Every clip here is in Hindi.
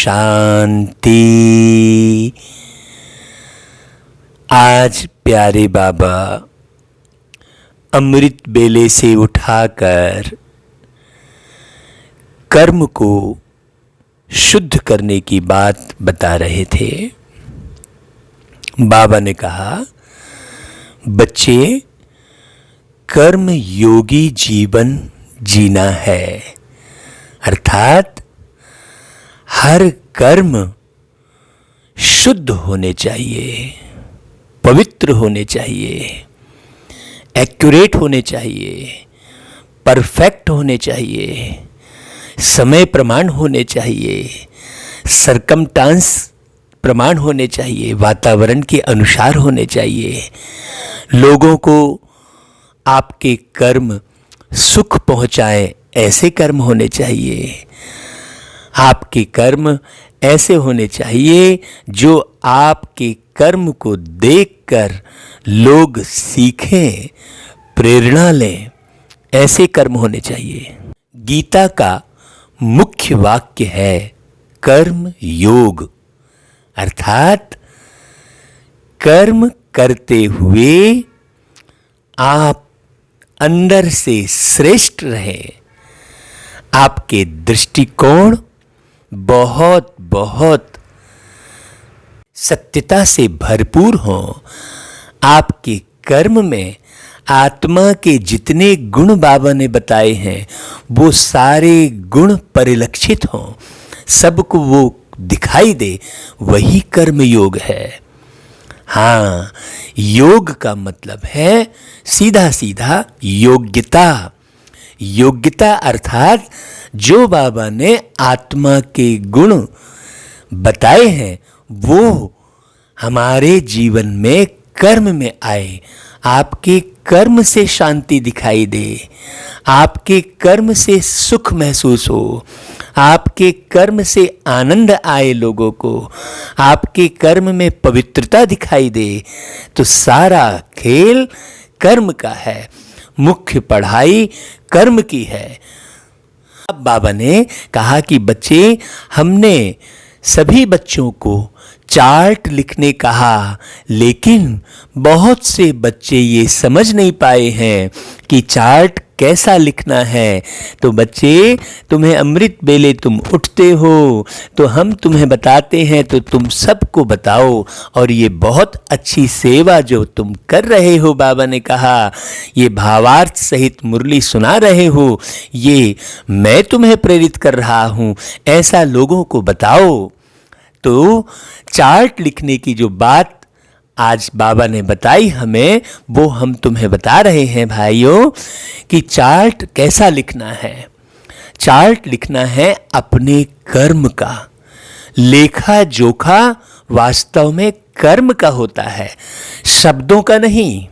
शांति। आज प्यारे बाबा अमृत बेले से उठाकर कर्म को शुद्ध करने की बात बता रहे थे। बाबा ने कहा, बच्चे, कर्म योगी जीवन जीना है, अर्थात हर कर्म शुद्ध होने चाहिए, पवित्र होने चाहिए, एक्यूरेट होने चाहिए, परफेक्ट होने चाहिए, समय प्रमाण होने चाहिए, सरकमस्टांस प्रमाण होने चाहिए, वातावरण के अनुसार होने चाहिए। लोगों को आपके कर्म सुख पहुंचाए ऐसे कर्म होने चाहिए। आपके कर्म ऐसे होने चाहिए जो आपके कर्म को देखकर लोग सीखें, प्रेरणा लें, ऐसे कर्म होने चाहिए। गीता का मुख्य वाक्य है कर्म योग, अर्थात कर्म करते हुए आप अंदर से श्रेष्ठ रहें, आपके दृष्टिकोण बहुत बहुत सत्यता से भरपूर हों, आपके कर्म में आत्मा के जितने गुण बाबा ने बताए हैं वो सारे गुण परिलक्षित हों, सबको वो दिखाई दे, वही कर्म योग है। हाँ, योग का मतलब है सीधा सीधा योग्यता। योग्यता अर्थात जो बाबा ने आत्मा के गुण बताए हैं वो हमारे जीवन में कर्म में आए, आपके कर्म से शांति दिखाई दे, आपके कर्म से सुख महसूस हो, आपके कर्म से आनंद आए, लोगों को आपके कर्म में पवित्रता दिखाई दे, तो सारा खेल कर्म का है, मुख्य पढ़ाई कर्म की है। अब बाबा ने कहा कि बच्चे, हमने सभी बच्चों को चार्ट लिखने कहा, लेकिन बहुत से बच्चे ये समझ नहीं पाए हैं कि चार्ट कैसा लिखना है। तो बच्चे, तुम्हें अमृत बेले तुम उठते हो तो हम तुम्हें बताते हैं, तो तुम सबको बताओ। और ये बहुत अच्छी सेवा जो तुम कर रहे हो, बाबा ने कहा, ये भावार्थ सहित मुरली सुना रहे हो, ये मैं तुम्हें प्रेरित कर रहा हूँ, ऐसा लोगों को बताओ। तो चार्ट लिखने की जो बात आज बाबा ने बताई हमें, वो हम तुम्हें बता रहे हैं भाइयों, कि चार्ट कैसा लिखना है। चार्ट लिखना है अपने कर्म का। लेखा जोखा वास्तव में कर्म का होता है, शब्दों का नहीं।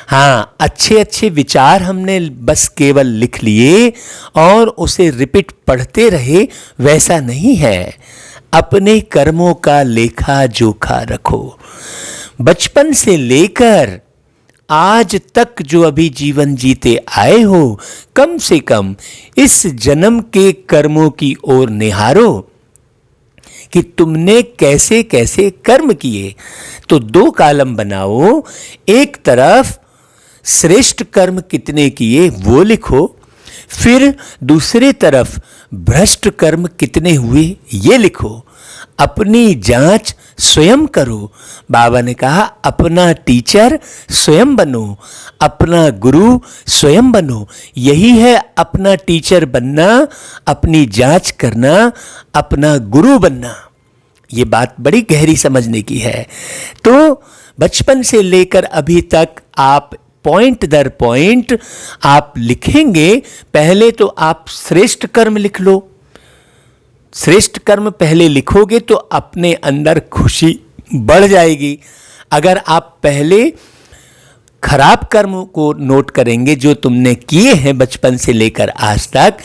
हाँ, अच्छे अच्छे विचार हमने बस केवल लिख लिए और उसे रिपीट पढ़ते रहे, वैसा नहीं है। अपने कर्मों का लेखा जोखा रखो। बचपन से लेकर आज तक जो अभी जीवन जीते आए हो, कम से कम इस जन्म के कर्मों की ओर निहारो कि तुमने कैसे कैसे कर्म किए। तो दो कॉलम बनाओ, एक तरफ श्रेष्ठ कर्म कितने किए वो लिखो, फिर दूसरे तरफ भ्रष्ट कर्म कितने हुए ये लिखो। अपनी जांच स्वयं करो। बाबा ने कहा, अपना टीचर स्वयं बनो, अपना गुरु स्वयं बनो। यही है अपना टीचर बनना, अपनी जांच करना, अपना गुरु बनना। ये बात बड़ी गहरी समझने की है। तो बचपन से लेकर अभी तक आप पॉइंट दर पॉइंट आप लिखेंगे। पहले तो आप श्रेष्ठ कर्म लिख लो। श्रेष्ठ कर्म पहले लिखोगे तो अपने अंदर खुशी बढ़ जाएगी। अगर आप पहले खराब कर्म को नोट करेंगे जो तुमने किए हैं बचपन से लेकर आज तक,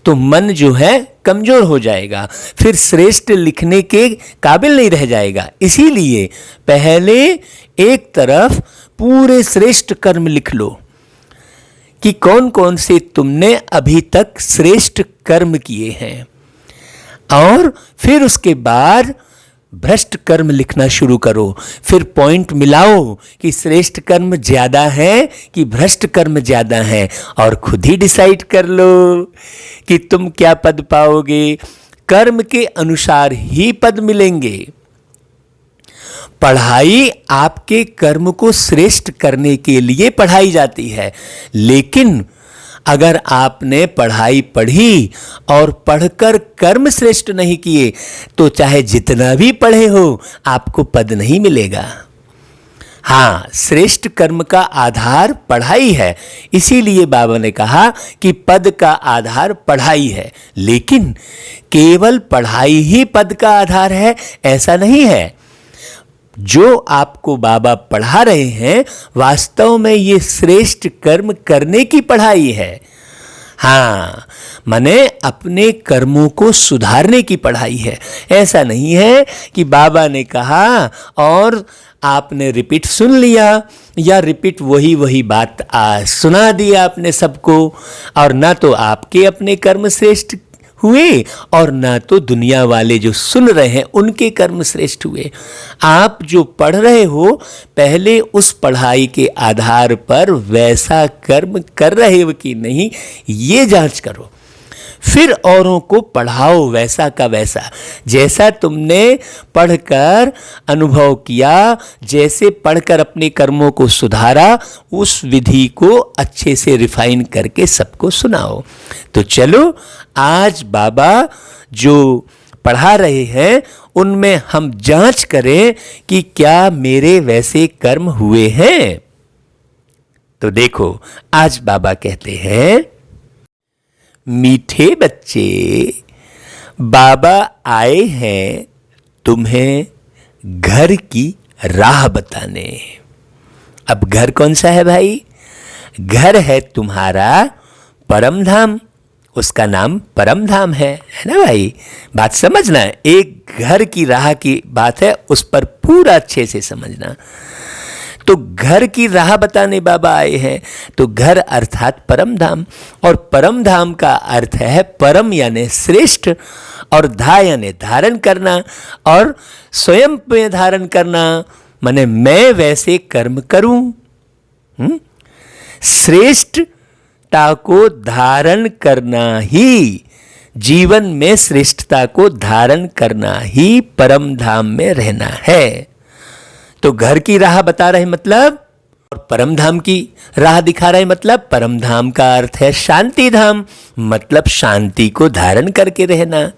तो मन जो है कमजोर हो जाएगा, फिर श्रेष्ठ लिखने के काबिल नहीं रह जाएगा। इसीलिए पहले एक तरफ पूरे श्रेष्ठ कर्म लिख लो कि कौन कौन से तुमने अभी तक श्रेष्ठ कर्म किए हैं। और फिर उसके बाद भ्रष्ट कर्म लिखना शुरू करो। फिर पॉइंट मिलाओ कि श्रेष्ठ कर्म ज्यादा है कि भ्रष्ट कर्म ज्यादा है, और खुद ही डिसाइड कर लो कि तुम क्या पद पाओगे। कर्म के अनुसार ही पद मिलेंगे। पढ़ाई आपके कर्म को श्रेष्ठ करने के लिए पढ़ाई जाती है, लेकिन अगर आपने पढ़ाई पढ़ी और पढ़कर कर्म श्रेष्ठ नहीं किए तो चाहे जितना भी पढ़े हो आपको पद नहीं मिलेगा। हाँ, श्रेष्ठ कर्म का आधार पढ़ाई है, इसीलिए बाबा ने कहा कि पद का आधार पढ़ाई है। लेकिन केवल पढ़ाई ही पद का आधार है ऐसा नहीं है। जो आपको बाबा पढ़ा रहे हैं वास्तव में ये श्रेष्ठ कर्म करने की पढ़ाई है। हाँ, माने अपने कर्मों को सुधारने की पढ़ाई है। ऐसा नहीं है कि बाबा ने कहा और आपने रिपीट सुन लिया, या रिपीट वही बात सुना दिया आपने सबको, और ना तो आपके अपने कर्म श्रेष्ठ हुए और ना तो दुनिया वाले जो सुन रहे हैं उनके कर्म श्रेष्ठ हुए। आप जो पढ़ रहे हो पहले उस पढ़ाई के आधार पर वैसा कर्म कर रहे हो कि नहीं ये जांच करो, फिर औरों को पढ़ाओ वैसा का वैसा। जैसा तुमने पढ़कर अनुभव किया, जैसे पढ़कर अपने कर्मों को सुधारा, उस विधि को अच्छे से रिफाइन करके सबको सुनाओ। तो चलो आज बाबा जो पढ़ा रहे हैं उनमें हम जांच करें कि क्या मेरे वैसे कर्म हुए हैं। तो देखो आज बाबा कहते हैं, मीठे बच्चे, बाबा आए हैं तुम्हें घर की राह बताने। अब घर कौन सा है भाई? घर है तुम्हारा परम धाम, उसका नाम परम धाम है ना भाई? बात समझना, एक घर की राह की बात है, उस पर पूरा अच्छे से समझना। तो घर की राह बताने बाबा आए हैं। तो घर अर्थात परम धाम, और परम धाम का अर्थ है परम यानी श्रेष्ठ, और धा यानी धारण करना, और स्वयं में धारण करना माने मैं वैसे कर्म करूं। श्रेष्ठता को धारण करना ही, जीवन में श्रेष्ठता को धारण करना ही परम धाम में रहना है। तो घर की राह बता रहे मतलब, और परम धाम की राह दिखा रहे मतलब, परम धाम का अर्थ है शांति धाम, मतलब शांति को धारण करके रहना।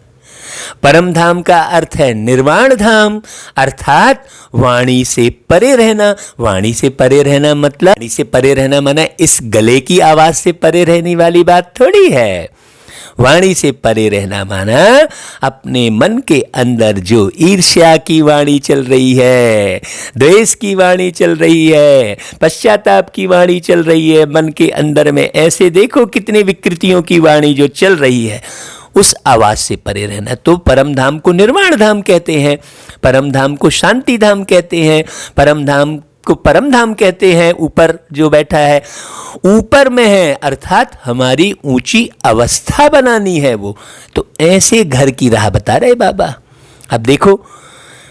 परम धाम का अर्थ है निर्वाण धाम, अर्थात वाणी से परे रहना। वाणी से परे रहना मतलब, वाणी से परे रहना माना इस गले की आवाज से परे रहने वाली बात थोड़ी है। वाणी से परे रहना माना अपने मन के अंदर जो ईर्ष्या की वाणी चल रही है, द्वेष की वाणी चल रही है, पश्चाताप की वाणी चल रही है मन के अंदर में, ऐसे देखो कितने विकृतियों की वाणी जो चल रही है, उस आवाज से परे रहना। तो परम धाम को निर्वाण धाम कहते हैं, परम धाम को शांति धाम कहते हैं, परम धाम को परम धाम कहते हैं। ऊपर जो बैठा है ऊपर में है, अर्थात हमारी ऊंची अवस्था बनानी है वो। तो ऐसे घर की राह बता रहे बाबा। अब देखो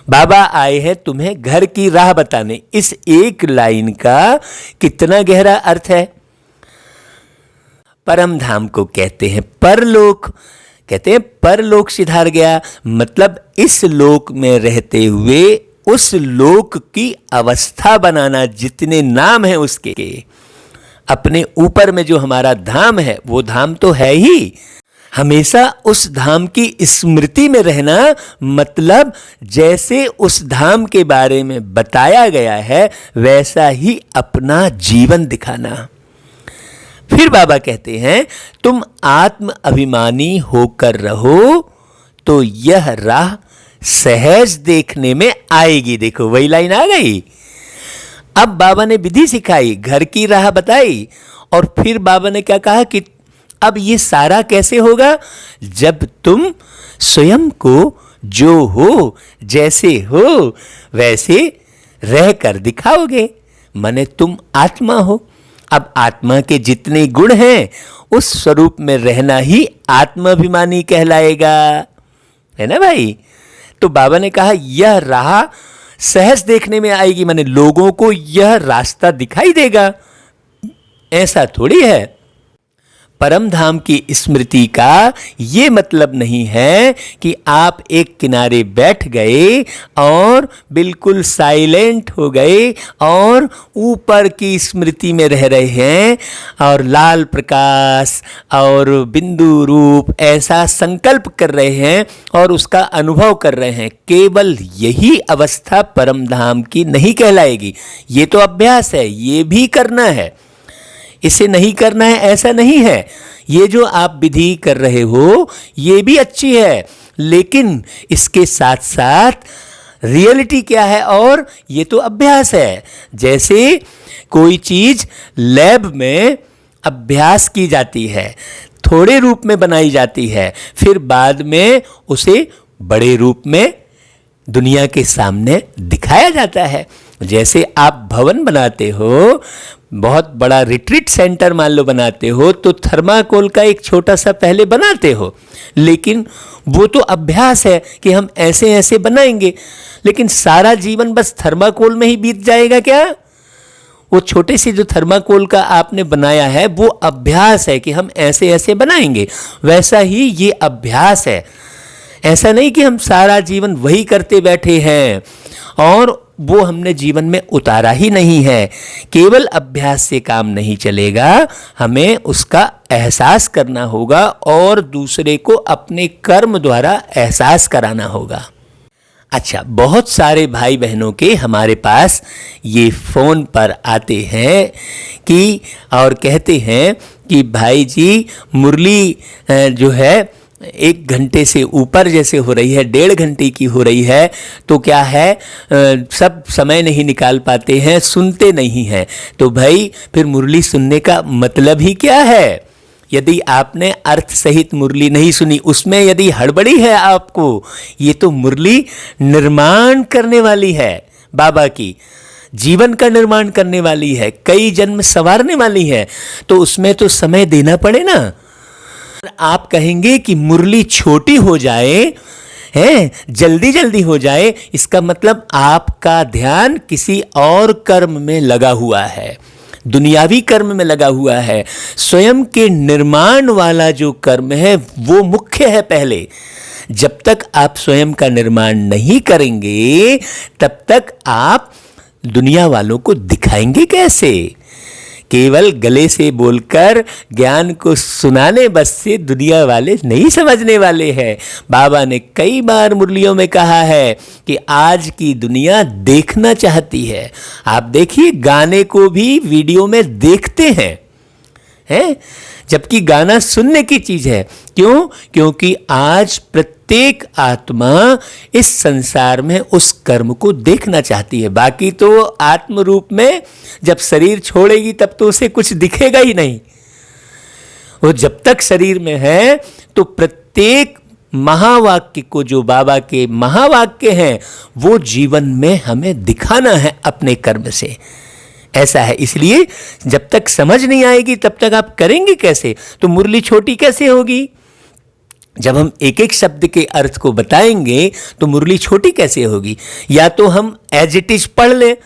बाबा आए हैं तुम्हें घर की राह बताने, इस एक लाइन का कितना गहरा अर्थ है। परम धाम को कहते हैं परलोक, कहते हैं परलोक सिधार गया, मतलब इस लोक में रहते हुए उस लोक की अवस्था बनाना। जितने नाम है उसके, अपने ऊपर में जो हमारा धाम है वो धाम तो है ही, हमेशा उस धाम की स्मृति में रहना, मतलब जैसे उस धाम के बारे में बताया गया है वैसा ही अपना जीवन दिखाना। फिर बाबा कहते हैं तुम आत्म अभिमानी होकर रहो तो यह राह सहज देखने में आएगी। देखो वही लाइन आ गई। अब बाबा ने विधि सिखाई, घर की राह बताई, और फिर बाबा ने क्या कहा कि अब ये सारा कैसे होगा, जब तुम स्वयं को जो हो जैसे हो वैसे रह कर दिखाओगे, माने तुम आत्मा हो। अब आत्मा के जितने गुण हैं उस स्वरूप में रहना ही आत्माभिमानी कहलाएगा। है ना भाई। तो बाबा ने कहा यह राह सहज देखने में आएगी, माने लोगों को यह रास्ता दिखाई देगा। ऐसा थोड़ी है। परम धाम की स्मृति का ये मतलब नहीं है कि आप एक किनारे बैठ गए और बिल्कुल साइलेंट हो गए और ऊपर की स्मृति में रह रहे हैं और लाल प्रकाश और बिंदु रूप ऐसा संकल्प कर रहे हैं और उसका अनुभव कर रहे हैं। केवल यही अवस्था परम धाम की नहीं कहलाएगी। ये तो अभ्यास है, ये भी करना है, इसे नहीं करना है ऐसा नहीं है। ये जो आप विधि कर रहे हो ये भी अच्छी है, लेकिन इसके साथ साथ रियलिटी क्या है, और ये तो अभ्यास है। जैसे कोई चीज लैब में अभ्यास की जाती है, थोड़े रूप में बनाई जाती है, फिर बाद में उसे बड़े रूप में दुनिया के सामने दिखाया जाता है। जैसे आप भवन बनाते हो, बहुत बड़ा रिट्रीट सेंटर मान लो बनाते हो, तो थर्माकोल का एक छोटा सा पहले बनाते हो, लेकिन वो तो अभ्यास है कि हम ऐसे ऐसे बनाएंगे। लेकिन सारा जीवन बस थर्माकोल में ही बीत जाएगा क्या? वो छोटे से जो थर्माकोल का आपने बनाया है वो अभ्यास है कि हम ऐसे ऐसे बनाएंगे। वैसा ही ये अभ्यास है। ऐसा नहीं कि हम सारा जीवन वही करते बैठे हैं और वो हमने जीवन में उतारा ही नहीं है। केवल अभ्यास से काम नहीं चलेगा, हमें उसका एहसास करना होगा और दूसरे को अपने कर्म द्वारा एहसास कराना होगा। अच्छा, बहुत सारे भाई बहनों के हमारे पास ये फ़ोन पर आते हैं कि और कहते हैं कि भाई जी मुरली जो है 1 घंटे से ऊपर जैसे हो रही है, 1.5 घंटे की हो रही है, तो क्या है सब समय नहीं निकाल पाते हैं, सुनते नहीं हैं। तो भाई फिर मुरली सुनने का मतलब ही क्या है? यदि आपने अर्थ सहित मुरली नहीं सुनी, उसमें यदि हड़बड़ी है आपको, ये तो मुरली निर्माण करने वाली है, बाबा की जीवन का निर्माण करने वाली है, कई जन्म संवारने वाली है, तो उसमें तो समय देना पड़े ना। आप कहेंगे कि मुरली छोटी हो जाए, है जल्दी जल्दी हो जाए, इसका मतलब आपका ध्यान किसी और कर्म में लगा हुआ है, दुनियावी कर्म में लगा हुआ है। स्वयं के निर्माण वाला जो कर्म है वो मुख्य है पहले। जब तक आप स्वयं का निर्माण नहीं करेंगे तब तक आप दुनिया वालों को दिखाएंगे कैसे? केवल गले से बोलकर ज्ञान को सुनाने बस से दुनिया वाले नहीं समझने वाले हैं। बाबा ने कई बार मुरलियों में कहा है कि आज की दुनिया देखना चाहती है। आप देखिए, गाने को भी वीडियो में देखते हैं, जबकि गाना सुनने की चीज है। क्यों? क्योंकि आज प्रत्येक आत्मा इस संसार में उस कर्म को देखना चाहती है। बाकी तो आत्म रूप में जब शरीर छोड़ेगी तब तो उसे कुछ दिखेगा ही नहीं। वो जब तक शरीर में है तो प्रत्येक महावाक्य को, जो बाबा के महावाक्य हैं, वो जीवन में हमें दिखाना है अपने कर्म से। ऐसा है। इसलिए जब तक समझ नहीं आएगी तब तक आप करेंगे कैसे? तो मुरली छोटी कैसे होगी? जब हम एक एक शब्द के अर्थ को बताएंगे तो मुरली छोटी कैसे होगी? या तो हम एज इट इज पढ़ लें।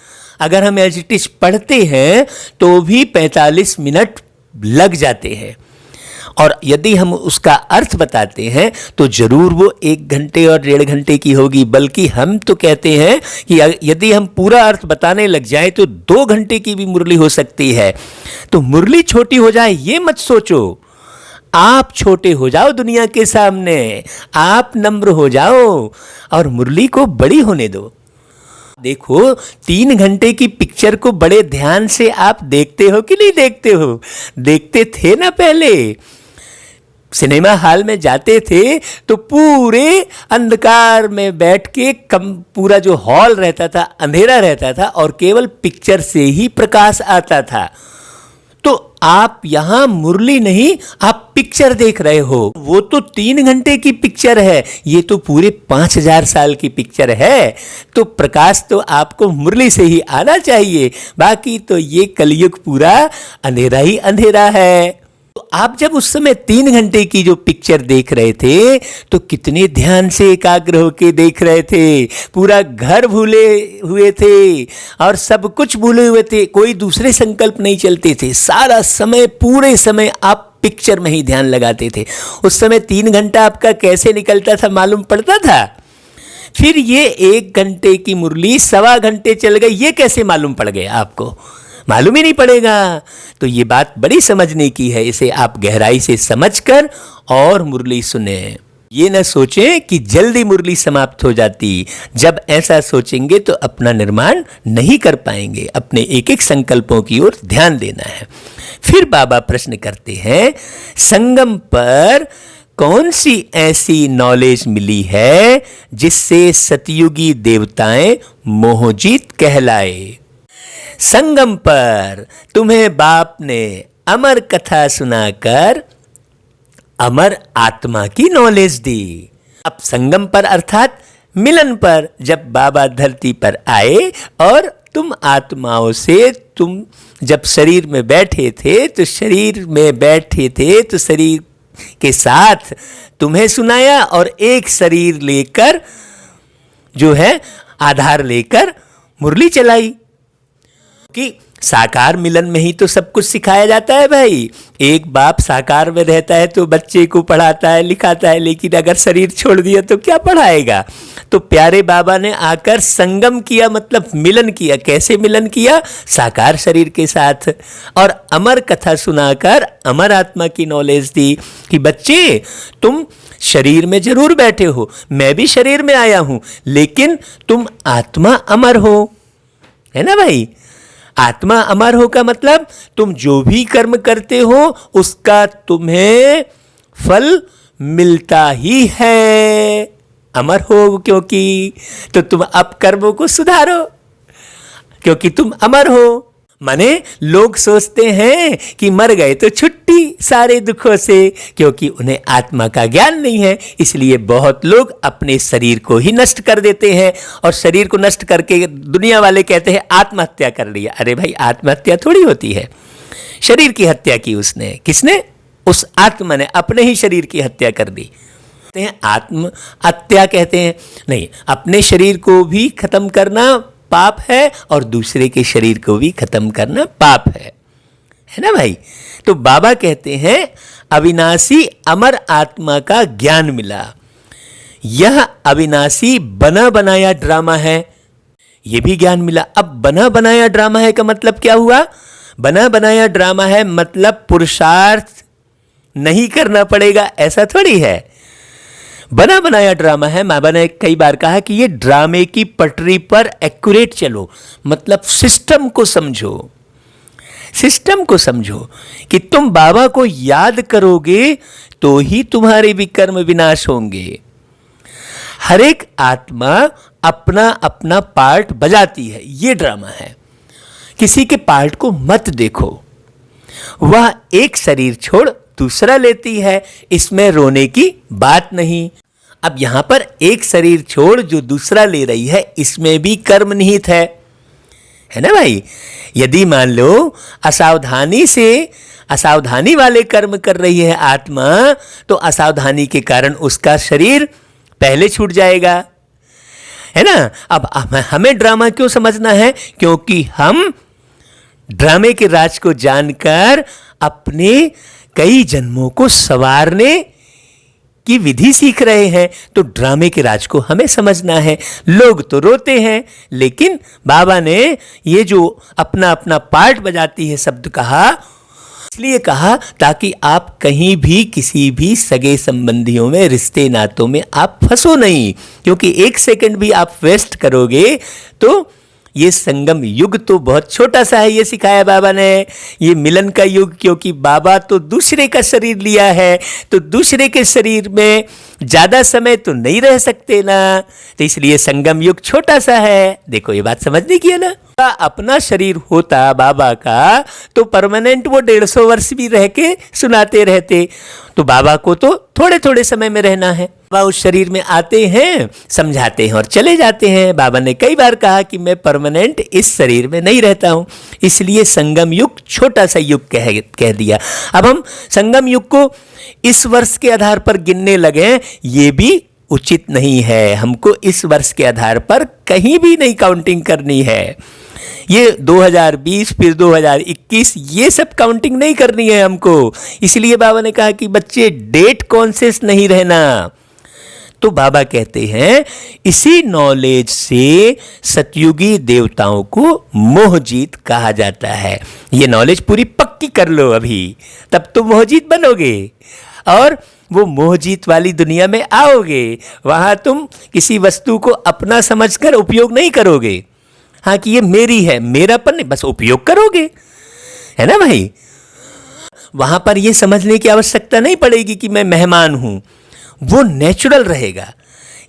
अगर हम एज इट इज पढ़ते हैं तो भी 45 मिनट लग जाते हैं, और यदि हम उसका अर्थ बताते हैं तो जरूर वो 1 घंटे और 1.5 घंटे की होगी। बल्कि हम तो कहते हैं कि यदि हम पूरा अर्थ बताने लग जाएं तो 2 घंटे की भी मुरली हो सकती है। तो मुरली छोटी हो जाए ये मत सोचो। आप छोटे हो जाओ दुनिया के सामने, आप नम्र हो जाओ और मुरली को बड़ी होने दो। देखो, 3 घंटे की पिक्चर को बड़े ध्यान से आप देखते हो कि नहीं देखते हो? देखते थे ना पहले। सिनेमा हॉल में जाते थे तो पूरे अंधकार में बैठ के पूरा जो हॉल रहता था अंधेरा रहता था और केवल पिक्चर से ही प्रकाश आता था। तो आप यहां मुरली नहीं, आप पिक्चर देख रहे हो। वो तो 3 घंटे की पिक्चर है, ये तो पूरे 5000 साल की पिक्चर है। तो प्रकाश तो आपको मुरली से ही आना चाहिए। बाकी तो ये कलयुग पूरा अंधेरा ही अंधेरा है। तो आप जब उस समय 3 घंटे की जो पिक्चर देख रहे थे तो कितने ध्यान से एकाग्र होके देख रहे थे, पूरा घर भूले हुए थे और सब कुछ भूले हुए थे, कोई दूसरे संकल्प नहीं चलते थे, सारा समय पूरे समय आप पिक्चर में ही ध्यान लगाते थे। उस समय 3 घंटा आपका कैसे निकलता था मालूम पड़ता था? फिर ये 1 घंटे की मुरली 1.25 घंटे चल गई, ये कैसे मालूम पड़ गया आपको? मालूम ही नहीं पड़ेगा। तो ये बात बड़ी समझने की है, इसे आप गहराई से समझकर और मुरली सुने। ये न सोचें कि जल्दी मुरली समाप्त हो जाती। जब ऐसा सोचेंगे तो अपना निर्माण नहीं कर पाएंगे। अपने एक एक संकल्पों की ओर ध्यान देना है। फिर बाबा प्रश्न करते हैं, संगम पर कौन सी ऐसी नॉलेज मिली है जिससे सतयुगी देवताएं मोहजीत कहलाए? संगम पर तुम्हें बाप ने अमर कथा सुनाकर अमर आत्मा की नॉलेज दी। अब संगम पर अर्थात मिलन पर जब बाबा धरती पर आए और तुम आत्माओं से, तुम जब शरीर में बैठे थे तो शरीर के साथ तुम्हें सुनाया और एक शरीर लेकर जो है आधार लेकर मुरली चलाई। कि साकार मिलन में ही तो सब कुछ सिखाया जाता है भाई। एक बाप साकार में रहता है तो बच्चे को पढ़ाता है लिखाता है, लेकिन अगर शरीर छोड़ दिया तो क्या पढ़ाएगा? तो प्यारे बाबा ने आकर संगम किया, मतलब मिलन किया। कैसे मिलन किया? साकार शरीर के साथ, और अमर कथा सुनाकर अमर आत्मा की नॉलेज दी कि बच्चे तुम शरीर में जरूर बैठे हो, मैं भी शरीर में आया हूं, लेकिन तुम आत्मा अमर हो, है ना भाई? आत्मा अमर हो का मतलब तुम जो भी कर्म करते हो उसका तुम्हें फल मिलता ही है। अमर हो क्योंकि, तो तुम अब कर्मों को सुधारो क्योंकि तुम अमर हो। माने लोग सोचते हैं कि मर गए तो छुट्टी सारे दुखों से, क्योंकि उन्हें आत्मा का ज्ञान नहीं है। इसलिए बहुत लोग अपने शरीर को ही नष्ट कर देते हैं, और शरीर को नष्ट करके दुनिया वाले कहते हैं आत्महत्या कर लिया। अरे भाई, आत्महत्या थोड़ी होती है। शरीर की हत्या की उसने, किसने? उस आत्मा ने अपने ही शरीर की हत्या कर दी। आत्महत्या कहते हैं नहीं, अपने शरीर को भी खत्म करना पाप है और दूसरे के शरीर को भी खत्म करना पाप है ना भाई? तो बाबा कहते हैं अविनाशी अमर आत्मा का ज्ञान मिला। यह अविनाशी बना बनाया ड्रामा है, यह भी ज्ञान मिला। अब बना बनाया ड्रामा है का मतलब क्या हुआ? बना बनाया ड्रामा है मतलब पुरुषार्थ नहीं करना पड़ेगा, ऐसा थोड़ी है। बना बनाया ड्रामा है। बाबा ने कई बार कहा कि ये ड्रामे की पटरी पर एक्यूरेट चलो, मतलब सिस्टम को समझो। सिस्टम को समझो कि तुम बाबा को याद करोगे तो ही तुम्हारे भी कर्म विनाश होंगे। हर एक आत्मा अपना अपना पार्ट बजाती है, ये ड्रामा है। किसी के पार्ट को मत देखो, वह एक शरीर छोड़ दूसरा लेती है, इसमें रोने की बात नहीं। अब यहां पर एक शरीर छोड़ जो दूसरा ले रही है, इसमें भी कर्म निहित है ना भाई? यदि मान लो असावधानी वाले कर्म कर रही है आत्मा, तो असावधानी के कारण उसका शरीर पहले छूट जाएगा, है ना? अब हमें ड्रामा क्यों समझना है? क्योंकि हम ड्रामे के राज को जानकर अपने कई जन्मों को संवारने की विधि सीख रहे हैं। तो ड्रामे के राज को हमें समझना है। लोग तो रोते हैं, लेकिन बाबा ने ये जो अपना अपना पार्ट बजाती है शब्द कहा, इसलिए कहा ताकि आप कहीं भी किसी भी सगे संबंधियों में, रिश्ते नातों में आप फंसो नहीं, क्योंकि 1 सेकंड भी आप वेस्ट करोगे तो ये संगम युग तो बहुत छोटा सा है। ये सिखाया बाबा ने, ये मिलन का युग, क्योंकि बाबा तो दूसरे का शरीर लिया है, तो दूसरे के शरीर में ज्यादा समय तो नहीं रह सकते ना, तो इसलिए संगम युग छोटा सा है। देखो ये बात समझने की है ना। अपना शरीर होता बाबा का तो परमानेंट वो 150 वर्ष भी रह के सुनाते रहते, तो बाबा को तो थोड़े थोड़े समय में रहना है। बाबा उस शरीर में आते हैं, समझाते हैं और चले जाते हैं। बाबा ने कई बार कहा कि मैं परमानेंट इस शरीर में नहीं रहता हूं, इसलिए संगम युग छोटा सा युग कह दिया। अब हम संगम युग को इस वर्ष के आधार पर गिनने लगे, ये भी उचित नहीं है। हमको इस वर्ष के आधार पर कहीं भी नहीं काउंटिंग करनी है। ये 2020 फिर 2021 ये सब काउंटिंग नहीं करनी है हमको। इसलिए बाबा ने कहा कि बच्चे डेट कॉन्शियस नहीं रहना। तो बाबा कहते हैं इसी नॉलेज से सतयुगी देवताओं को मोहजीत कहा जाता है। ये नॉलेज पूरी पक्की कर लो अभी, तब तुम मोहजीत बनोगे और वो मोहजीत वाली दुनिया में आओगे। वहां तुम किसी वस्तु को अपना समझकर उपयोग नहीं करोगे। हाँ कि ये मेरी है, मेरापन नहीं, बस उपयोग करोगे, है ना भाई। वहां पर ये समझने की आवश्यकता नहीं पड़ेगी कि मैं मेहमान हूं, वो नेचुरल रहेगा।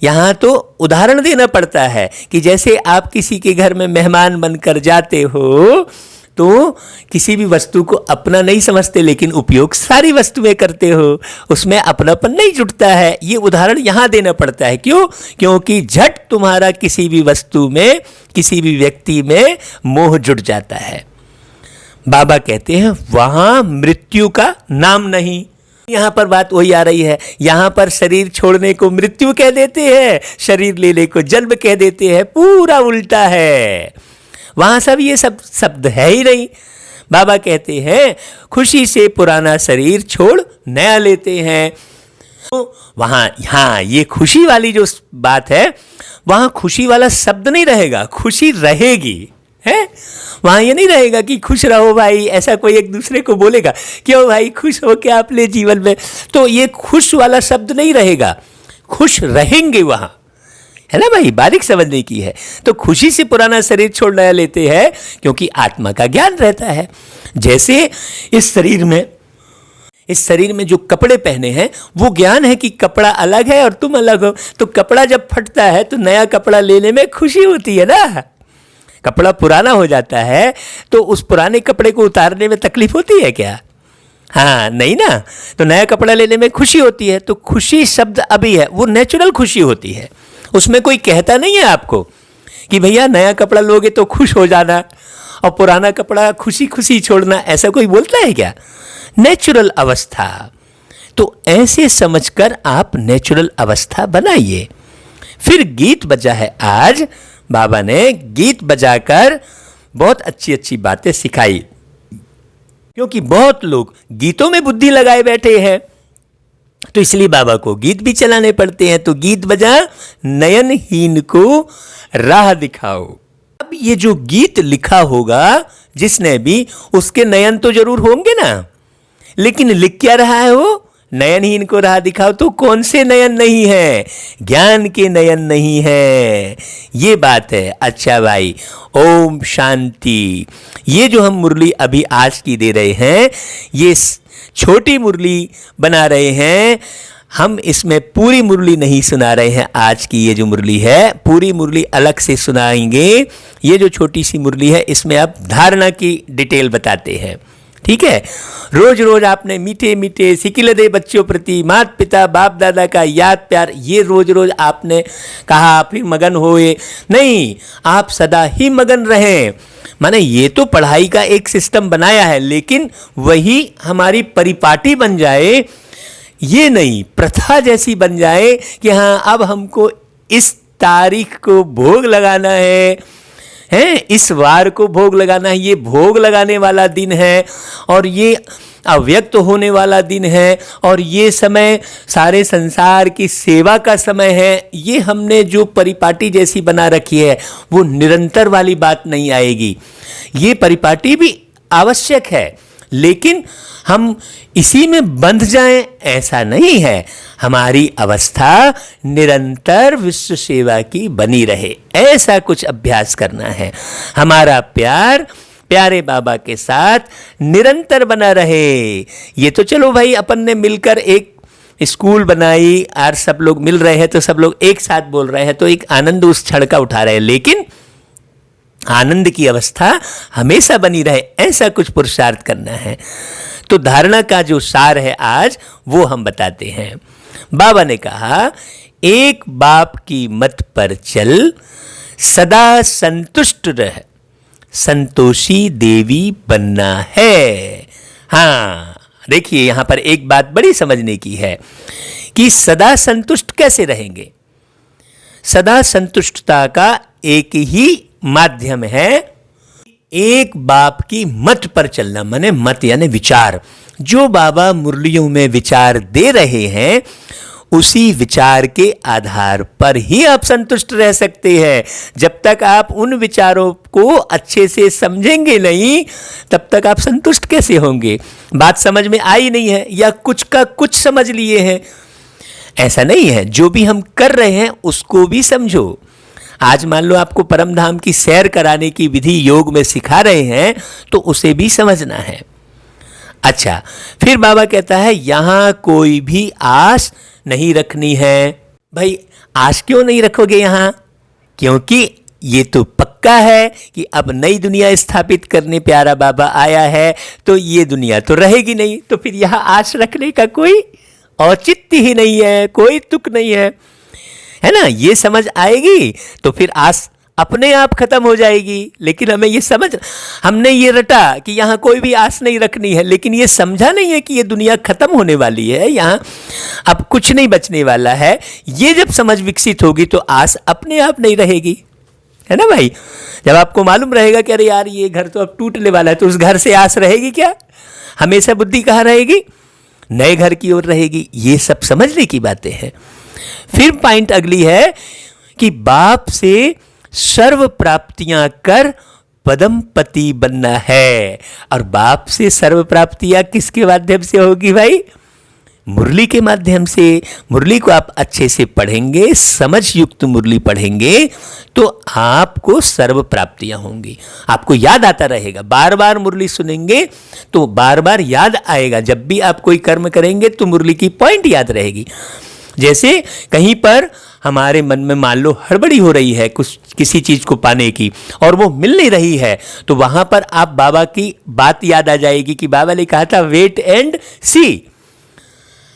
यहाँ तो उदाहरण देना पड़ता है कि जैसे आप किसी के घर में मेहमान बनकर जाते हो तो किसी भी वस्तु को अपना नहीं समझते, लेकिन उपयोग सारी वस्तुएं करते हो, उसमें अपनापन नहीं जुटता है। ये उदाहरण यहाँ देना पड़ता है। क्यों? क्योंकि झट तुम्हारा किसी भी वस्तु में, किसी भी व्यक्ति में मोह जुट जाता है। बाबा कहते हैं वहां मृत्यु का नाम नहीं। यहां पर बात वही आ रही है। यहां पर शरीर छोड़ने को मृत्यु कह देते हैं, शरीर लेने को जन्म कह देते हैं, पूरा उल्टा है। वहां सब ये सब शब्द है ही नहीं। बाबा कहते हैं खुशी से पुराना शरीर छोड़ नया लेते हैं। तो वहां, हाँ, ये खुशी वाली जो बात है, वहां खुशी वाला शब्द नहीं रहेगा, खुशी रहेगी, है। वहां ये नहीं रहेगा कि खुश रहो भाई, ऐसा कोई एक दूसरे को बोलेगा, क्यों भाई खुश हो क्या अपने जीवन में, तो ये खुश वाला शब्द नहीं रहेगा, खुश रहेंगे वहां, है ना भाई। बारीक समझने की है। तो खुशी से पुराना शरीर छोड़ नया लेते हैं क्योंकि आत्मा का ज्ञान रहता है। जैसे इस शरीर में जो कपड़े पहने हैं वो ज्ञान है कि कपड़ा अलग है और तुम अलग हो। तो कपड़ा जब फटता है तो नया कपड़ा लेने में खुशी होती है ना। कपड़ा पुराना हो जाता है तो उस पुराने कपड़े को उतारने में तकलीफ होती है क्या? हाँ, नहीं ना। तो नया कपड़ा लेने में खुशी होती है। तो खुशी शब्द अभी है, वो नेचुरल खुशी होती है। उसमें कोई कहता नहीं है आपको कि भैया नया कपड़ा लोगे तो खुश हो जाना और पुराना कपड़ा खुशी खुशी छोड़ना, ऐसा कोई बोलता है क्या? नेचुरल अवस्था। तो ऐसे समझकर आप नेचुरल अवस्था बनाइए। फिर गीत बजा है आज। बाबा ने गीत बजाकर बहुत अच्छी अच्छी बातें सिखाई, क्योंकि बहुत लोग गीतों में बुद्धि लगाए बैठे हैं, तो इसलिए बाबा को गीत भी चलाने पड़ते हैं। तो गीत बजा नयनहीन को राह दिखाओ। अब ये जो गीत लिखा होगा जिसने भी, उसके नयन तो जरूर होंगे ना, लेकिन लिख क्या रहा है वो? नयनहीन को राह दिखाओ। तो कौन से नयन नहीं है? ज्ञान के नयन नहीं है, ये बात है। अच्छा भाई, ओम शांति। ये जो हम मुरली अभी आज की दे रहे हैं, ये छोटी मुरली बना रहे हैं हम, इसमें पूरी मुरली नहीं सुना रहे हैं। आज की ये जो मुरली है, पूरी मुरली अलग से सुनाएंगे। ये जो छोटी सी मुरली है, इसमें आप धारणा की डिटेल बताते हैं, ठीक है। रोज रोज आपने मीठे मीठे सिकिलदे बच्चों प्रति माता पिता बाप दादा का याद प्यार, ये रोज रोज आपने कहा, फिर मगन होए नहीं, आप सदा ही मगन रहें। माने ये तो पढ़ाई का एक सिस्टम बनाया है, लेकिन वही हमारी परिपाटी बन जाए, ये नहीं प्रथा जैसी बन जाए कि हाँ अब हमको इस तारीख को भोग लगाना है, इस वार को भोग लगाना है, ये भोग लगाने वाला दिन है और ये अव्यक्त होने वाला दिन है और ये समय सारे संसार की सेवा का समय है। ये हमने जो परिपाटी जैसी बना रखी है, वो निरंतर वाली बात नहीं आएगी। ये परिपाटी भी आवश्यक है, लेकिन हम इसी में बंध जाएं ऐसा नहीं है। हमारी अवस्था निरंतर विश्व सेवा की बनी रहे, ऐसा कुछ अभ्यास करना है। हमारा प्यार प्यारे बाबा के साथ निरंतर बना रहे। ये तो चलो भाई, अपन ने मिलकर एक स्कूल बनाई और सब लोग मिल रहे हैं, तो सब लोग एक साथ बोल रहे हैं, तो एक आनंद उस क्षण का उठा रहे हैं, लेकिन आनंद की अवस्था हमेशा बनी रहे, ऐसा कुछ पुरुषार्थ करना है। तो धारणा का जो सार है आज, वो हम बताते हैं। बाबा ने कहा, एक बाप की मत पर चल, सदा संतुष्ट रह, संतोषी देवी बनना है। हाँ, देखिए यहां पर एक बात बड़ी समझने की है कि सदा संतुष्ट कैसे रहेंगे। सदा संतुष्टता का एक ही माध्यम है, एक बाप की मत पर चलना। माने मत यानी विचार, जो बाबा मुरलियों में विचार दे रहे हैं उसी विचार के आधार पर ही आप संतुष्ट रह सकते हैं। जब तक आप उन विचारों को अच्छे से समझेंगे नहीं, तब तक आप संतुष्ट कैसे होंगे। बात समझ में आई नहीं है या कुछ का कुछ समझ लिए हैं, ऐसा नहीं है। जो भी हम कर रहे हैं उसको भी समझो। आज मान लो आपको परम धाम की सैर कराने की विधि योग में सिखा रहे हैं, तो उसे भी समझना है। अच्छा, फिर बाबा कहता है यहां कोई भी आस नहीं रखनी है। भाई आस क्यों नहीं रखोगे यहां? क्योंकि ये तो पक्का है कि अब नई दुनिया स्थापित करने प्यारा बाबा आया है, तो ये दुनिया तो रहेगी नहीं, तो फिर यहां आस रखने का कोई औचित्य ही नहीं है, कोई तुक नहीं है ना। ये समझ आएगी तो फिर आस अपने आप खत्म हो जाएगी। लेकिन हमें ये हमने ये रटा कि यहाँ कोई भी आस नहीं रखनी है, लेकिन ये समझा नहीं है कि ये दुनिया खत्म होने वाली है, यहाँ अब कुछ नहीं बचने वाला है। ये जब समझ विकसित होगी तो आस अपने आप नहीं रहेगी, है ना भाई। जब आपको मालूम रहेगा कि अरे यार ये घर तो अब टूटने वाला है, तो उस घर से आस रहेगी क्या? हमेशा बुद्धि कहाँ रहेगी? नए घर की ओर रहेगी। ये सब समझने की बातें हैं। फिर पॉइंट अगली है कि बाप से सर्व प्राप्तियां कर पदम पति बनना है। और बाप से सर्व प्राप्तियां किसके माध्यम से होगी भाई? मुरली के माध्यम से। मुरली को आप अच्छे से पढ़ेंगे, समझ युक्त मुरली पढ़ेंगे, तो आपको सर्व प्राप्तियां होंगी। आपको याद आता रहेगा, बार बार मुरली सुनेंगे तो बार बार याद आएगा। जब भी आप कोई कर्म करेंगे तो मुरली की पॉइंट याद रहेगी। जैसे कहीं पर हमारे मन में मान लो हड़बड़ी हो रही है कुछ किसी चीज को पाने की और वो मिल नहीं रही है, तो वहां पर आप बाबा की बात याद आ जाएगी कि बाबा ने कहा था वेट एंड सी।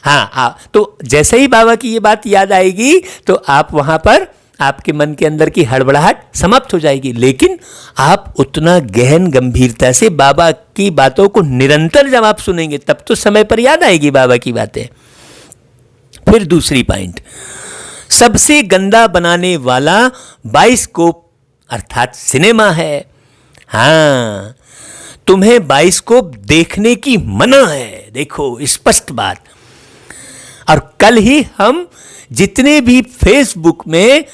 हाँ, तो जैसे ही बाबा की ये बात याद आएगी तो आप वहां पर आपके मन के अंदर की हड़बड़ाहट समाप्त हो जाएगी। लेकिन आप उतना गहन गंभीरता से बाबा की बातों को निरंतर जब आप सुनेंगे तब तो समय पर याद आएगी बाबा की बातें। फिर दूसरी पॉइंट, सबसे गंदा बनाने वाला बाइस्कोप अर्थात सिनेमा है। हाँ, तुम्हें बाइस्कोप देखने की मना है। देखो स्पष्ट बात। और कल ही हम जितने भी फेसबुक में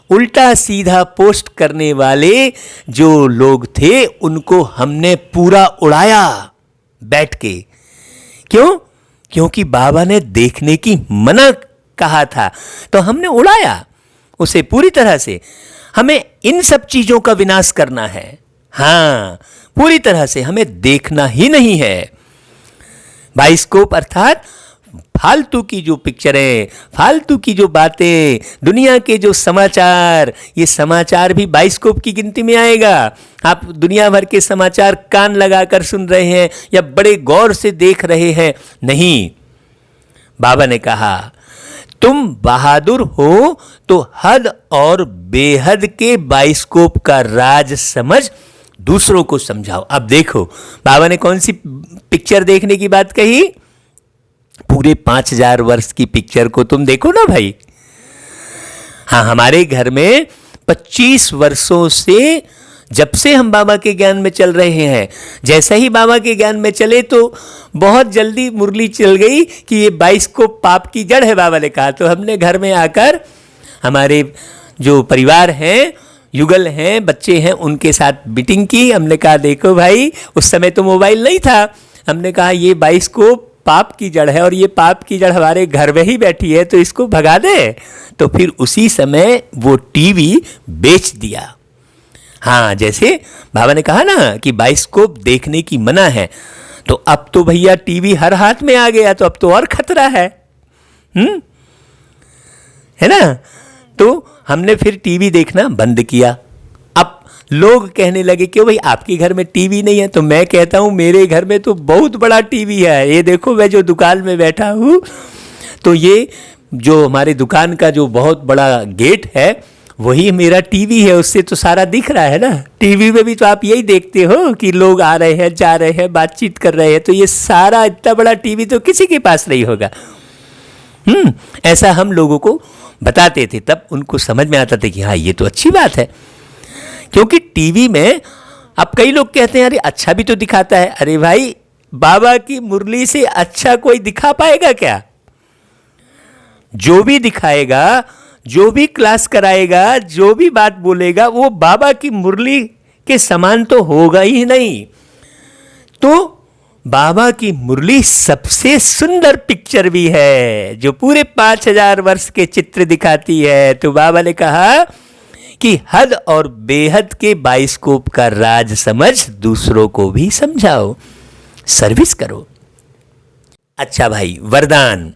उल्टा सीधा पोस्ट करने वाले जो लोग थे उनको हमने पूरा उड़ाया बैठ के। क्यों? क्योंकि बाबा ने देखने की मना कहा था, तो हमने उड़ाया उसे पूरी तरह से। हमें इन सब चीजों का विनाश करना है। हाँ, पूरी तरह से हमें देखना ही नहीं है। बाइस्कोप अर्थात फालतू की जो पिक्चरें, फालतू की जो बातें, दुनिया के जो समाचार, ये समाचार भी बाइस्कोप की गिनती में आएगा। आप दुनिया भर के समाचार कान लगाकर सुन रहे हैं या बड़े गौर से देख रहे हैं, नहीं। बाबा ने कहा तुम बहादुर हो तो हद और बेहद के बाइस्कोप का राज समझ दूसरों को समझाओ। अब देखो बाबा ने कौन सी पिक्चर देखने की बात कही? पूरे 5000 वर्ष की पिक्चर को तुम देखो ना भाई। हाँ, हमारे घर में 25 वर्षों से, जब से हम बाबा के ज्ञान में चल रहे हैं, जैसे ही बाबा के ज्ञान में चले तो बहुत जल्दी मुरली चल गई कि ये बाइस्कोप पाप की जड़ है, बाबा ने कहा। तो हमने घर में आकर हमारे जो परिवार हैं, युगल हैं, बच्चे हैं, उनके साथ मीटिंग की। हमने कहा देखो भाई, उस समय तो मोबाइल नहीं था। हमने कहा ये बाइस्कोप पाप की जड़ है और ये पाप की जड़ हमारे घर में ही बैठी है, तो इसको भगा दे। तो फिर उसी समय वो टीवी बेच दिया। हाँ, जैसे बाबा ने कहा ना कि बाइस्कोप देखने की मना है, तो अब तो भैया टीवी हर हाथ में आ गया, तो अब तो और खतरा है ना। तो हमने फिर टीवी देखना बंद किया। अब लोग कहने लगे क्यों भाई आपके घर में टीवी नहीं है? तो मैं कहता हूं मेरे घर में तो बहुत बड़ा टीवी है। ये देखो मैं जो दुकान में बैठा हूं तो ये जो हमारे दुकान का जो बहुत बड़ा गेट है वही मेरा टीवी है, उससे तो सारा दिख रहा है ना। टीवी में भी तो आप यही देखते हो कि लोग आ रहे हैं, जा रहे हैं, बातचीत कर रहे हैं, तो ये सारा इतना बड़ा टीवी तो किसी के पास नहीं होगा। ऐसा हम लोगों को बताते थे, तब उनको समझ में आता था कि हाँ ये तो अच्छी बात है। क्योंकि टीवी में अब कई लोग कहते हैं अरे अच्छा भी तो दिखाता है। अरे भाई, बाबा की मुरली से अच्छा कोई दिखा पाएगा क्या? जो भी दिखाएगा, जो भी क्लास कराएगा, जो भी बात बोलेगा, वो बाबा की मुरली के समान तो होगा ही नहीं। तो बाबा की मुरली सबसे सुंदर पिक्चर भी है, जो पूरे 5000 वर्ष के चित्र दिखाती है। तो बाबा ने कहा कि हद और बेहद के बाइस्कोप का राज समझ दूसरों को भी समझाओ, सर्विस करो। अच्छा भाई, वरदान।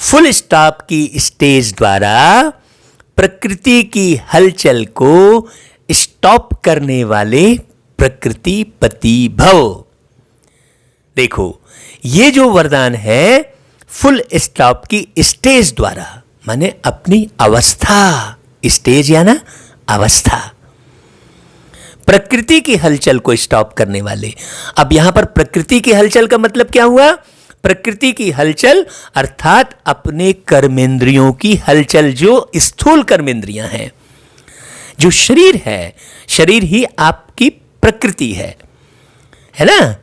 फुल स्टॉप की स्टेज द्वारा प्रकृति की हलचल को स्टॉप करने वाले प्रकृति पति भव। देखो, ये जो वरदान है फुल स्टॉप की स्टेज द्वारा, माने अपनी अवस्था, स्टेज या ना अवस्था, प्रकृति की हलचल को स्टॉप करने वाले। अब यहां पर प्रकृति की हलचल का मतलब क्या हुआ? प्रकृति की हलचल अर्थात अपने कर्मेंद्रियों की हलचल, जो स्थूल कर्मेंद्रियां हैं, जो शरीर है, शरीर ही आपकी प्रकृति है ना?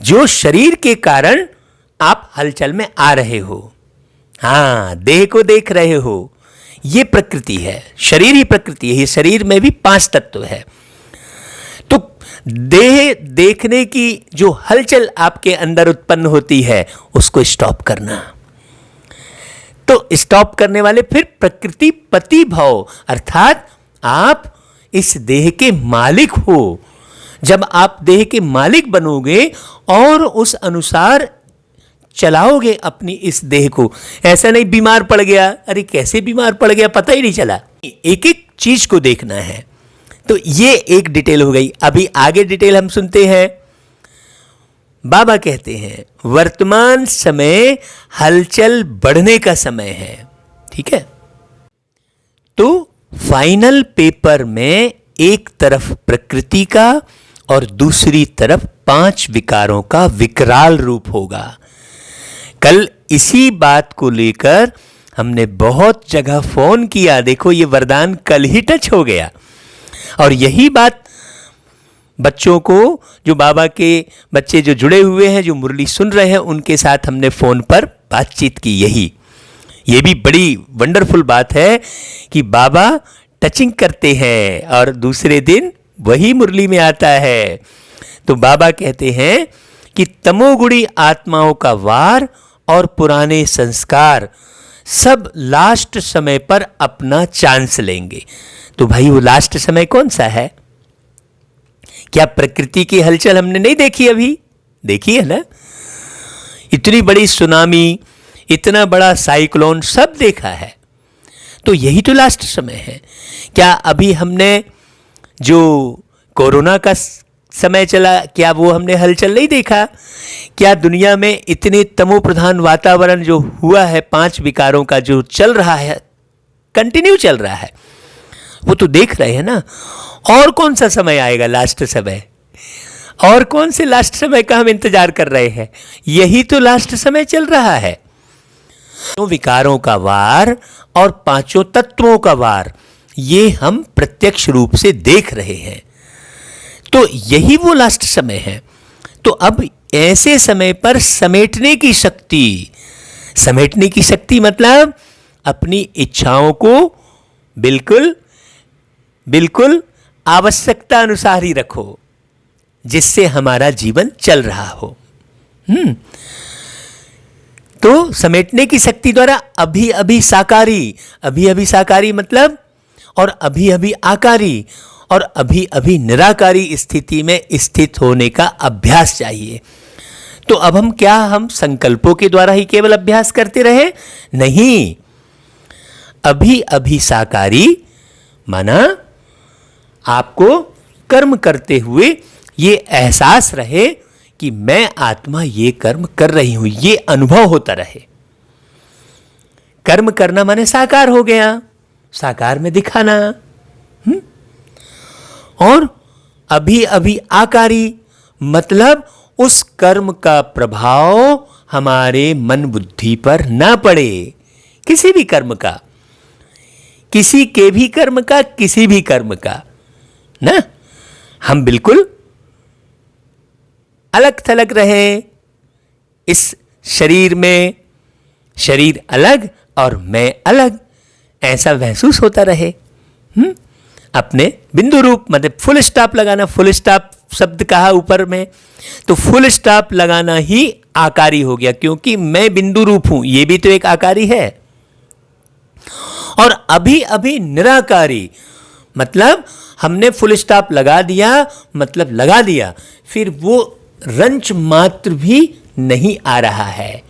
जो शरीर के कारण आप हलचल में आ रहे हो, हाँ, देह को देख रहे हो, ये प्रकृति है, शरीर ही प्रकृति है। ये शरीर में भी 5 तत्व है। तो देह देखने की जो हलचल आपके अंदर उत्पन्न होती है, उसको स्टॉप करना। तो स्टॉप करने वाले फिर प्रकृति पति भव, अर्थात आप इस देह के मालिक हो। जब आप देह के मालिक बनोगे और उस अनुसार चलाओगे अपनी इस देह को, ऐसा नहीं बीमार पड़ गया, अरे कैसे बीमार पड़ गया पता ही नहीं चला। एक एक चीज को देखना है। तो ये एक डिटेल हो गई। अभी आगे डिटेल हम सुनते हैं। बाबा कहते हैं वर्तमान समय हलचल बढ़ने का समय है, ठीक है? तो फाइनल पेपर में एक तरफ प्रकृति का और दूसरी तरफ 5 विकारों का विकराल रूप होगा। कल इसी बात को लेकर हमने बहुत जगह फोन किया। देखो, ये वरदान कल ही टच हो गया। और यही बात बच्चों को, जो बाबा के बच्चे जो जुड़े हुए हैं, जो मुरली सुन रहे हैं, उनके साथ हमने फोन पर बातचीत की। ये भी बड़ी वंडरफुल बात है कि बाबा टचिंग करते हैं और दूसरे दिन वही मुरली में आता है। तो बाबा कहते हैं कि तमोगुणी आत्माओं का वार और पुराने संस्कार सब लास्ट समय पर अपना चांस लेंगे। तो भाई, वो लास्ट समय कौन सा है? क्या प्रकृति की हलचल हमने नहीं देखी? अभी देखी है ना? इतनी बड़ी सुनामी, इतना बड़ा साइक्लोन, सब देखा है। तो यही तो लास्ट समय है। क्या अभी हमने जो कोरोना का समय चला, क्या वो हमने हलचल नहीं देखा? क्या दुनिया में इतने तमो प्रधान वातावरण जो हुआ है, 5 विकारों का जो चल रहा है, कंटिन्यू चल रहा है, वो तो देख रहे हैं ना। और कौन सा समय आएगा लास्ट समय? और कौन से लास्ट समय का हम इंतजार कर रहे हैं? यही तो लास्ट समय चल रहा है। तो विकारों का वार और 5 तत्वों का वार, ये हम प्रत्यक्ष रूप से देख रहे हैं। तो यही वो लास्ट समय है। तो अब ऐसे समय पर समेटने की शक्ति मतलब अपनी इच्छाओं को बिल्कुल आवश्यकता अनुसार ही रखो, जिससे हमारा जीवन चल रहा हो। तो समेटने की शक्ति द्वारा अभी अभी साकारी मतलब, और अभी अभी आकारी, और अभी अभी निराकारी स्थिति में स्थित होने का अभ्यास चाहिए। तो अब हम संकल्पों के द्वारा ही केवल अभ्यास करते रहे? नहीं, अभी अभी साकारी माना आपको कर्म करते हुए ये एहसास रहे कि मैं आत्मा ये कर्म कर रही हूं, ये अनुभव होता रहे। कर्म करना माने साकार हो गया, साकार में दिखाना। और अभी अभी आकारी मतलब उस कर्म का प्रभाव हमारे मन बुद्धि पर ना पड़े, किसी भी कर्म का, किसी के भी कर्म का, किसी भी कर्म का ना, हम बिल्कुल अलग थलग रहे इस शरीर में, शरीर अलग और मैं अलग, ऐसा महसूस होता रहे। अपने बिंदु रूप, मतलब फुल स्टॉप लगाना, फुल स्टॉप शब्द कहा ऊपर में, तो फुल स्टॉप लगाना ही आकारी हो गया, क्योंकि मैं बिंदु रूप हूं, ये भी तो एक आकारी है। और अभी अभी निराकारी, मतलब हमने फुल स्टॉप लगा दिया, मतलब लगा दिया, फिर वो रंच मात्र भी नहीं आ रहा है।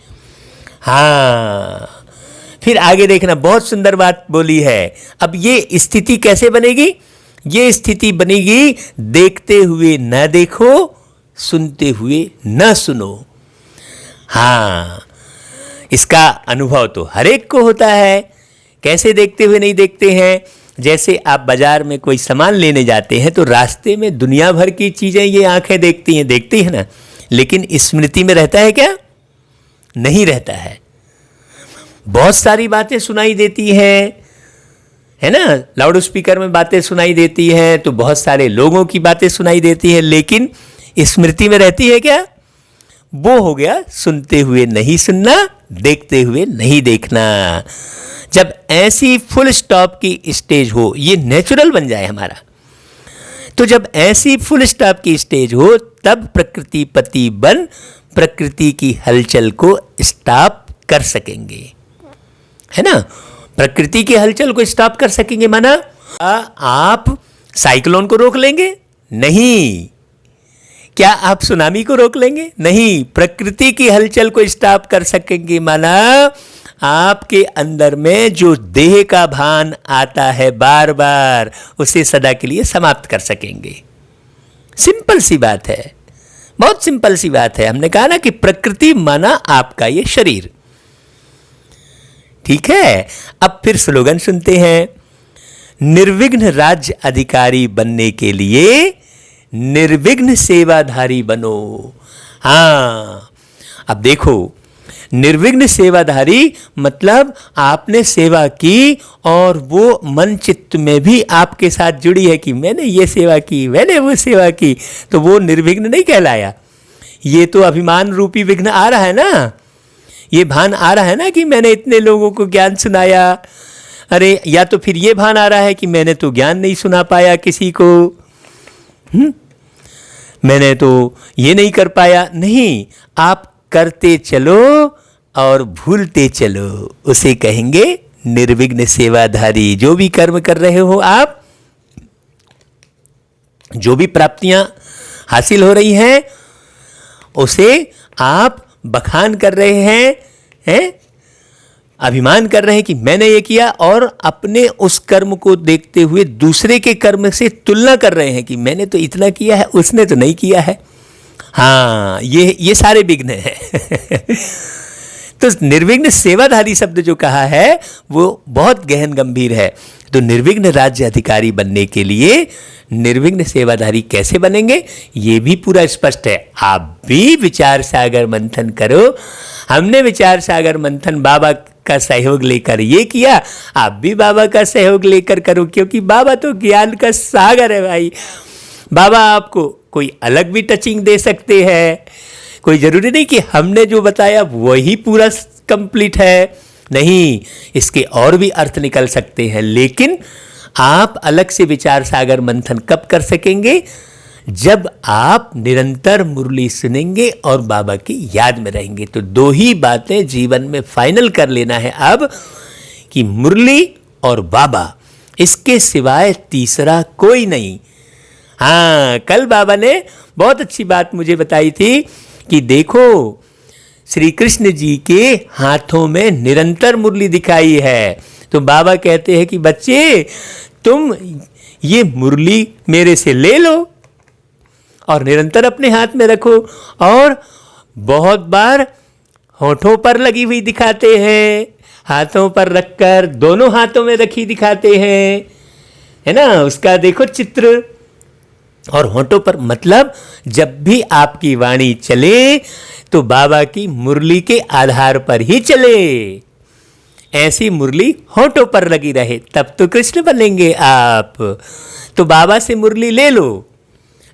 हाँ, फिर आगे देखना, बहुत सुंदर बात बोली है। अब ये स्थिति कैसे बनेगी? ये स्थिति बनेगी देखते हुए न देखो, सुनते हुए न सुनो। हाँ, इसका अनुभव तो हर एक को होता है। कैसे देखते हुए नहीं देखते हैं? जैसे आप बाजार में कोई सामान लेने जाते हैं तो रास्ते में दुनिया भर की चीजें ये आंखें देखती हैं ना, लेकिन स्मृति में रहता है क्या? नहीं रहता है। बहुत सारी बातें सुनाई देती हैं, है ना, लाउड स्पीकर में बातें सुनाई देती हैं, तो बहुत सारे लोगों की बातें सुनाई देती हैं, लेकिन स्मृति में रहती है क्या? वो हो गया सुनते हुए नहीं सुनना, देखते हुए नहीं देखना। जब ऐसी फुल स्टॉप की स्टेज हो, ये नेचुरल बन जाए हमारा, तो जब ऐसी फुल स्टॉप की स्टेज हो, तब प्रकृति पति बन प्रकृति की हलचल को स्टॉप कर सकेंगे, है ना। प्रकृति की हलचल को स्टॉप कर सकेंगे माना आप साइक्लोन को रोक लेंगे? नहीं। क्या आप सुनामी को रोक लेंगे? नहीं। प्रकृति की हलचल को स्टॉप कर सकेंगे माना आपके अंदर में जो देह का भान आता है बार बार, उसे सदा के लिए समाप्त कर सकेंगे। सिंपल सी बात है, बहुत सिंपल सी बात है। हमने कहा ना कि प्रकृति माना आपका ये शरीर, ठीक है। अब फिर स्लोगन सुनते हैं। निर्विघ्न राज्य अधिकारी बनने के लिए निर्विघ्न सेवाधारी बनो। हाँ, अब देखो, निर्विघ्न सेवाधारी मतलब आपने सेवा की और वो मन चित्त में भी आपके साथ जुड़ी है कि मैंने ये सेवा की, मैंने वो सेवा की, तो वो निर्विघ्न नहीं कहलाया। ये तो अभिमान रूपी विघ्न आ रहा है ना, ये भान आ रहा है ना कि मैंने इतने लोगों को ज्ञान सुनाया। अरे, या तो फिर ये भान आ रहा है कि मैंने तो ज्ञान नहीं सुना पाया किसी को, मैंने तो ये नहीं कर पाया। नहीं, आप करते चलो और भूलते चलो, उसे कहेंगे निर्विघ्न सेवाधारी। जो भी कर्म कर रहे हो आप, जो भी प्राप्तियां हासिल हो रही हैं, उसे आप बखान कर रहे हैं, अभिमान कर रहे हैं कि मैंने ये किया, और अपने उस कर्म को देखते हुए दूसरे के कर्म से तुलना कर रहे हैं कि मैंने तो इतना किया है, उसने तो नहीं किया है। हाँ, ये सारे विघ्न हैं। तो निर्विघ्न सेवाधारी शब्द जो कहा है वो बहुत गहन गंभीर है। तो निर्विघ्न राज्य अधिकारी बनने के लिए निर्विघ्न सेवाधारी कैसे बनेंगे, ये भी पूरा स्पष्ट है। आप भी विचार सागर मंथन करो। हमने विचार सागर मंथन बाबा का सहयोग लेकर ये किया, आप भी बाबा का सहयोग लेकर करो, क्योंकि बाबा तो ज्ञान का सागर है भाई। बाबा आपको कोई अलग भी टचिंग दे सकते हैं, कोई जरूरी नहीं कि हमने जो बताया वही पूरा कंप्लीट है, नहीं, इसके और भी अर्थ निकल सकते हैं। लेकिन आप अलग से विचार सागर मंथन कब कर सकेंगे? जब आप निरंतर मुरली सुनेंगे और बाबा की याद में रहेंगे। तो दो ही बातें जीवन में फाइनल कर लेना है अब, कि मुरली और बाबा, इसके सिवाय तीसरा कोई नहीं। हाँ, कल बाबा ने बहुत अच्छी बात मुझे बताई थी कि देखो, श्री कृष्ण जी के हाथों में निरंतर मुरली दिखाई है। तो बाबा कहते हैं कि बच्चे, तुम ये मुरली मेरे से ले लो और निरंतर अपने हाथ में रखो। और बहुत बार होठों पर लगी हुई दिखाते हैं, हाथों पर रखकर दोनों हाथों में रखी दिखाते हैं, है ना, उसका देखो चित्र। और होंठों पर मतलब जब भी आपकी वाणी चले तो बाबा की मुरली के आधार पर ही चले। ऐसी मुरली होंठों पर लगी रहे तब तो कृष्ण बनेंगे आप। तो बाबा से मुरली ले लो।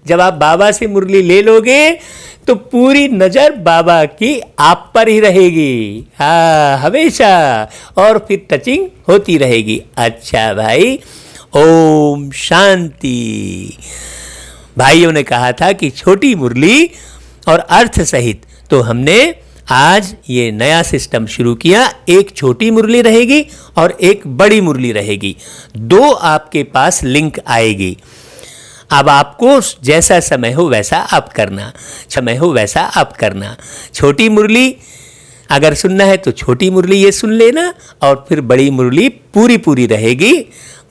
जब आप बाबा से मुरली ले लोगे तो पूरी नजर बाबा की आप पर ही रहेगी, हाँ हमेशा, और फिर टचिंग होती रहेगी। अच्छा भाई, ओम शांति। भाइयों ने कहा था कि छोटी मुरली और अर्थ सहित, तो हमने आज ये नया सिस्टम शुरू किया। एक छोटी मुरली रहेगी और एक बड़ी मुरली रहेगी, दो आपके पास लिंक आएगी। अब आपको जैसा समय हो वैसा आप करना, समय हो वैसा आप करना। छोटी मुरली अगर सुनना है तो छोटी मुरली ये सुन लेना, और फिर बड़ी मुरली पूरी पूरी रहेगी,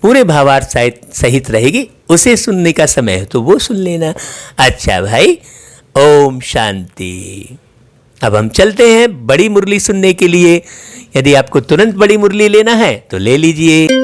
पूरे भावार्थ सहित रहेगी, उसे सुनने का समय है तो वो सुन लेना। अच्छा भाई, ओम शांति। अब हम चलते हैं बड़ी मुरली सुनने के लिए। यदि आपको तुरंत बड़ी मुरली लेना है तो ले लीजिए।